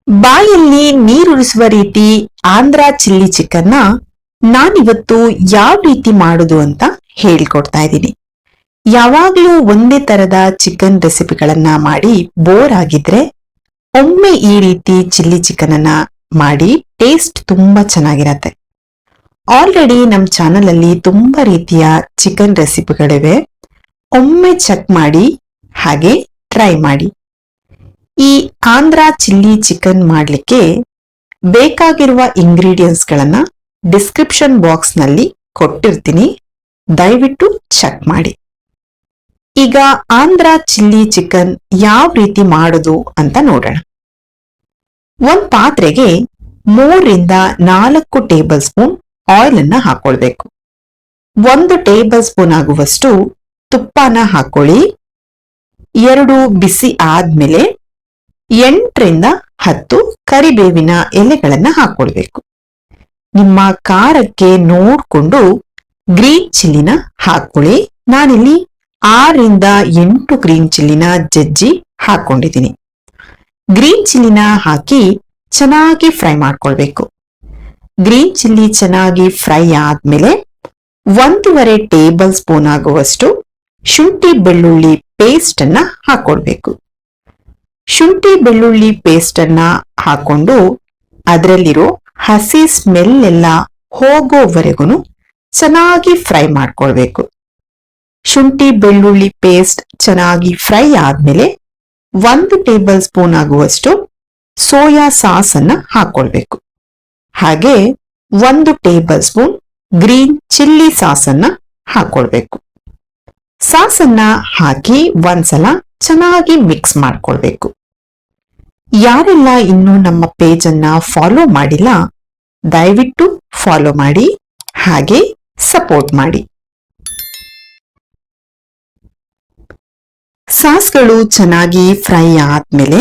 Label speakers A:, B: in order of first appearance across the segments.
A: ಬಾಯಲ್ಲಿ ನೀರುರಿಸುವ ರೀತಿ ಆಂಧ್ರ ಚಿಲ್ಲಿ ಚಿಕನ್ನ ನಾನಿವತ್ತು ಯಾವ ರೀತಿ ಮಾಡುದು ಅಂತ ಹೇಳ್ಕೊಡ್ತಾ ಇದ್ದೀನಿ. ಯಾವಾಗ್ಲೂ ಒಂದೇ ತರದ ಚಿಕನ್ ರೆಸಿಪಿಗಳನ್ನ ಮಾಡಿ ಬೋರ್ ಆಗಿದ್ರೆ ಒಮ್ಮೆ ಈ ರೀತಿ ಚಿಲ್ಲಿ ಚಿಕನ್ ಅನ್ನ ಮಾಡಿ ಟೇಸ್ಟ್ ತುಂಬಾ ಚೆನ್ನಾಗಿರತ್ತೆ. ಆಲ್ರೆಡಿ ನಮ್ ಚಾನಲ್ ಅಲ್ಲಿ ತುಂಬಾ ರೀತಿಯ ಚಿಕನ್ ರೆಸಿಪಿಗಳಿವೆ. ಒಮ್ಮೆ ಚೆಕ್ ಮಾಡಿ ಹಾಗೆ ಟ್ರೈ ಮಾಡಿ. ಈ ಆಂಧ್ರ ಚಿಲ್ಲಿ ಚಿಕನ್ ಮಾಡ್ಲಿಕ್ಕೆ ಬೇಕಾಗಿರುವ ಇಂಗ್ರೀಡಿಯೆಂಟ್ಸ್ ಗಳನ್ನ ಡಿಸ್ಕ್ರಿಪ್ಷನ್ ಬಾಕ್ಸ್ ನಲ್ಲಿ ಕೊಟ್ಟಿರ್ತೀನಿ, ದಯವಿಟ್ಟು ಚೆಕ್ ಮಾಡಿ. ಈಗ ಆಂಧ್ರ ಚಿಲ್ಲಿ ಚಿಕನ್ ಯಾವ ರೀತಿ ಮಾಡೋದು ಅಂತ ನೋಡೋಣ. ಒಂದ್ ಪಾತ್ರೆಗೆ 3 ರಿಂದ 4 ಟೇಬಲ್ ಸ್ಪೂನ್ ಆಯಿಲ್ ಅನ್ನ ಹಾಕೊಳ್ಬೇಕು. 1 ಟೇಬಲ್ ಸ್ಪೂನ್ ಆಗುವಷ್ಟು ತುಪ್ಪನ ಹಾಕೊಳ್ಳಿ. 2 ಬಿಸಿ ಆದ್ಮೇಲೆ 8 ರಿಂದ 10 ಕರಿಬೇವಿನ ಎಲೆಗಳನ್ನ ಹಾಕೊಳ್ಬೇಕು. ನಿಮ್ಮ ಖಾರಕ್ಕೆ ನೋಡ್ಕೊಂಡು ಗ್ರೀನ್ ಚಿಲ್ಲಿನ ಹಾಕೊಳ್ಳಿ. ನಾನಿಲ್ಲಿ 6 ರಿಂದ 8 ಗ್ರೀನ್ ಚಿಲ್ಲಿನ ಜಜ್ಜಿ ಹಾಕೊಂಡಿದ್ದೀನಿ. ಗ್ರೀನ್ ಚಿಲ್ಲಿನ ಹಾಕಿ ಚೆನ್ನಾಗಿ ಫ್ರೈ ಮಾಡ್ಕೊಳ್ಬೇಕು. ಗ್ರೀನ್ ಚಿಲ್ಲಿ ಚೆನ್ನಾಗಿ ಫ್ರೈ ಆದ್ಮೇಲೆ 1.5 ಟೇಬಲ್ ಸ್ಪೂನ್ ಆಗುವಷ್ಟು ಶುಂಠಿ ಬೆಳ್ಳುಳ್ಳಿ ಪೇಸ್ಟ್ ಅನ್ನ ಹಾಕೊಳ್ಬೇಕು. ಶುಂಠಿ ಬೆಳ್ಳುಳ್ಳಿ ಪೇಸ್ಟ್ ಅನ್ನ ಹಾಕೊಂಡು ಅದರಲ್ಲಿರೋ ಹಸಿ ಸ್ಮೆಲ್ ಎಲ್ಲ ಹೋಗೋವರೆಗೂ ಚೆನ್ನಾಗಿ ಫ್ರೈ ಮಾಡ್ಕೊಳ್ಬೇಕು. ಶುಂಠಿ ಬೆಳ್ಳುಳ್ಳಿ ಪೇಸ್ಟ್ ಚೆನ್ನಾಗಿ ಫ್ರೈ ಆದ್ಮೇಲೆ 1 ಟೇಬಲ್ ಸ್ಪೂನ್ ಆಗುವಷ್ಟು ಸೋಯಾ ಸಾಸ್ ಅನ್ನ ಹಾಕೊಳ್ಬೇಕು. ಹಾಗೆ 1 table spoon green chilli sauce ಅನ್ನ ಹಾಕೊಳ್ಬೇಕು. ಸಾಸ್ ಅನ್ನ ಹಾಕಿ ಒಂದ್ಸಲ ಚೆನ್ನಾಗಿ ಮಿಕ್ಸ್ ಮಾಡ್ಕೊಳ್ಬೇಕು. ಯಾರೆಲ್ಲ ಇನ್ನೂ ನಮ್ಮ ಪೇಜ್ ಅನ್ನ ಫಾಲೋ ಮಾಡಿಲ್ಲ, ದಯವಿಟ್ಟು ಫಾಲೋ ಮಾಡಿ ಹಾಗೆ ಸಪೋರ್ಟ್ ಮಾಡಿ. ಸಾಸ್ಗಳು ಚೆನ್ನಾಗಿ ಫ್ರೈ ಆದ್ಮೇಲೆ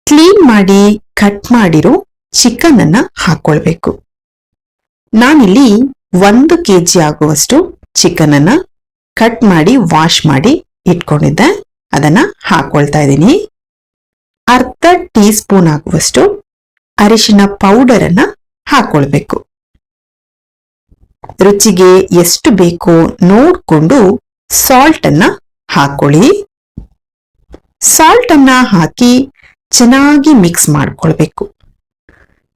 A: ಕ್ಲೀನ್ ಮಾಡಿ ಕಟ್ ಮಾಡಿರೋ ಚಿಕನ್ ಅನ್ನ ಹಾಕೊಳ್ಬೇಕು. ನಾನಿಲ್ಲಿ 1 ಕೆಜಿ ಆಗುವಷ್ಟು ಚಿಕನ್ ಅನ್ನ ಕಟ್ ಮಾಡಿ ವಾಶ್ ಮಾಡಿ ಇಟ್ಕೊಂಡಿದ್ದೆ, ಅದನ್ನ ಹಾಕೊಳ್ತಾ ಇದ್ದೀನಿ. ಅರ್ಧ ಟೀ ಸ್ಪೂನ್ ಆಗುವಷ್ಟು ಅರಿಶಿನ ಪೌಡರ್ ಅನ್ನ ಹಾಕೊಳ್ಬೇಕು. ರುಚಿಗೆ ಎಷ್ಟು ಬೇಕೋ ನೋಡ್ಕೊಂಡು ಸಾಲ್ಟ್ ಅನ್ನ ಹಾಕೊಳ್ಳಿ. ಸಾಲ್ಟ್ ಅನ್ನ ಹಾಕಿ ಚೆನ್ನಾಗಿ ಮಿಕ್ಸ್ ಮಾಡ್ಕೊಳ್ಬೇಕು.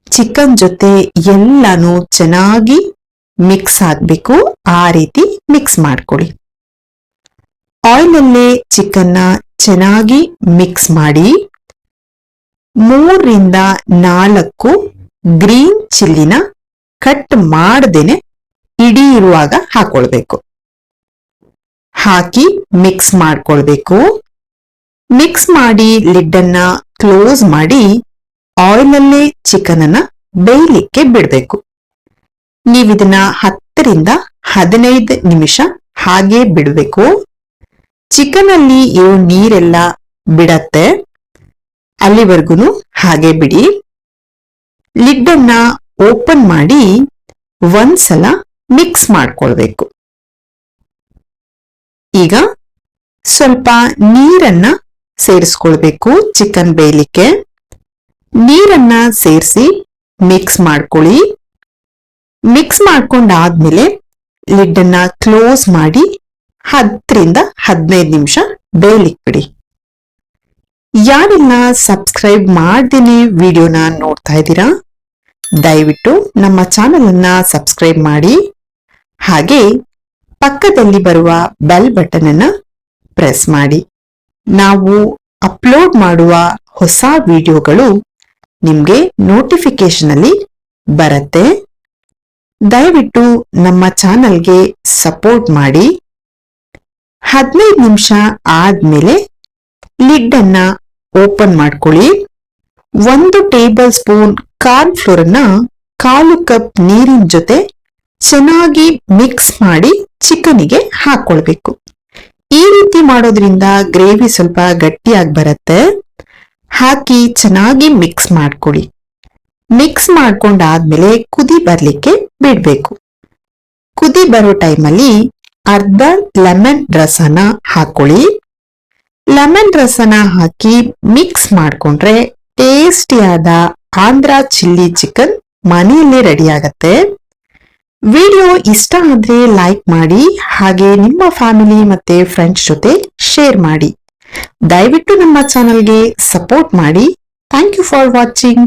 A: ಚಿಕನ್ ಜೊತೆ ಎಲ್ಲಾನು ಚೆನ್ನಾಗಿ ಮಿಕ್ಸ್ ಆಗ್ಬೇಕು, ಆ ರೀತಿ ಮಿಕ್ಸ್ ಮಾಡ್ಕೊಳ್ಳಿ. ಆಯಿಲ್ ಅಲ್ಲೇ ಚಿಕನ್ನ ಚೆನ್ನಾಗಿ ಮಿಕ್ಸ್ ಮಾಡಿ 3 ರಿಂದ 4 ಗ್ರೀನ್ ಚಿಲ್ಲಿನ ಕಟ್ ಮಾಡದೇನೆ ಇಡೀ ಇರುವಾಗ ಹಾಕೊಳ್ಬೇಕು. ಹಾಕಿ ಮಿಕ್ಸ್ ಮಾಡ್ಕೊಳ್ಬೇಕು. ಮಿಕ್ಸ್ ಮಾಡಿ ಲಿಡ್ ಅನ್ನ ಕ್ಲೋಸ್ ಮಾಡಿ ಆಯಿಲ್ ಅಲ್ಲೇ ಚಿಕನ್ ಅನ್ನ ಬೇಯಲಿಕ್ಕೆ ಬಿಡ್ಬೇಕು. ನೀವಿದನ್ನ 10 ರಿಂದ 15 ನಿಮಿಷ ಹಾಗೆ ಬಿಡ್ಬೇಕು. ಚಿಕನ್ ಅಲ್ಲಿ ಇರೋ ನೀರೆಲ್ಲ ಬಿಡತ್ತೆ, ಅಲ್ಲಿವರೆಗೂ ಹಾಗೆ ಬಿಡಿ. ಲಿಡ್ ಅನ್ನ ಓಪನ್ ಮಾಡಿ ಒಂದ್ಸಲ ಮಿಕ್ಸ್ ಮಾಡ್ಕೊಳ್ಬೇಕು. ಈಗ ಸ್ವಲ್ಪ ನೀರನ್ನ ಸೇರಿಸ್ಕೊಳ್ಬೇಕು ಚಿಕನ್ ಬೇಯಲಿಕ್ಕೆ. ನೀರನ್ನ ಸೇರಿಸಿ ಮಿಕ್ಸ್ ಮಾಡ್ಕೊಳ್ಳಿ. ಮಿಕ್ಸ್ ಮಾಡ್ಕೊಂಡಾದ್ಮೇಲೆ ಲಿಡ್ ಅನ್ನ ಕ್ಲೋಸ್ ಮಾಡಿ 10 ರಿಂದ 15 ನಿಮಿಷ ಬೇಯಲಿಕ್ಕೆ ಬಿಡಿ. ಯಾರೆಲ್ಲ ಸಬ್ಸ್ಕ್ರೈಬ್ ಮಾಡ್ದೇನೆ ವಿಡಿಯೋನ ನೋಡ್ತಾ ಇದ್ದೀರಾ, ದಯವಿಟ್ಟು ನಮ್ಮ ಚಾನೆಲ್ ಅನ್ನ ಸಬ್ಸ್ಕ್ರೈಬ್ ಮಾಡಿ ಹಾಗೆ ಪಕ್ಕದಲ್ಲಿ ಬರುವ ಬೆಲ್ ಬಟನ್ ಅನ್ನ ಪ್ರೆಸ್ ಮಾಡಿ. ನಾವು ಅಪ್ಲೋಡ್ ಮಾಡುವ ಹೊಸ ವಿಡಿಯೋಗಳು ನಿಮ್ಗೆ ನೋಟಿಫಿಕೇಶನ್ ಅಲ್ಲಿ ಬರುತ್ತೆ. ದಯವಿಟ್ಟು ನಮ್ಮ ಚಾನೆಲ್ಗೆ ಸಪೋರ್ಟ್ ಮಾಡಿ. 15 ನಿಮಿಷ ಆದ್ಮೇಲೆ ಲಿಡ್ ಅನ್ನ ಓಪನ್ ಮಾಡ್ಕೊಳ್ಳಿ. 1 ಟೇಬಲ್ ಸ್ಪೂನ್ ಕಾರ್ನ್ ಫ್ಲೋರ್ ಅನ್ನ 1/4 ಕಪ್ ನೀರಿನ ಜೊತೆ ಚೆನ್ನಾಗಿ ಮಿಕ್ಸ್ ಮಾಡಿ ಚಿಕನ್ಗೆ ಹಾಕೊಳ್ಬೇಕು. ಈ ರೀತಿ ಮಾಡೋದ್ರಿಂದ ಗ್ರೇವಿ ಸ್ವಲ್ಪ ಗಟ್ಟಿಯಾಗಿ ಬರುತ್ತೆ. ಹಾಕಿ ಚೆನ್ನಾಗಿ ಮಿಕ್ಸ್ ಮಾಡ್ಕೊಳ್ಳಿ. ಮಿಕ್ಸ್ ಮಾಡ್ಕೊಂಡಾದ್ಮೇಲೆ ಕುದಿ ಬರ್ಲಿಕ್ಕೆ ಬಿಡ್ಬೇಕು. ಕುದಿ ಬರೋ ಟೈಮಲ್ಲಿ ಅರ್ಧ ಲೆಮನ್ ರಸನ ಹಾಕೊಳ್ಳಿ. ಲೆಮನ್ ರಸನ ಹಾಕಿ ಮಿಕ್ಸ್ ಮಾಡ್ಕೊಂಡ್ರೆ ಟೇಸ್ಟಿಯಾದ ಆಂಧ್ರ ಚಿಲ್ಲಿ ಚಿಕನ್ ಮನೆಯಲ್ಲೇ ರೆಡಿ ಆಗತ್ತೆ. ವಿಡಿಯೋ ಇಷ್ಟ ಆದ್ರೆ ಲೈಕ್ ಮಾಡಿ, ಹಾಗೆ ನಿಮ್ಮ ಫ್ಯಾಮಿಲಿ ಮತ್ತೆ ಫ್ರೆಂಡ್ಸ್ ಜೊತೆ ಶೇರ್ ಮಾಡಿ. ದಯವಿಟ್ಟು ನಮ್ಮ ಚಾನಲ್ಗೆ ಸಪೋರ್ಟ್ ಮಾಡಿ. Thank you for watching.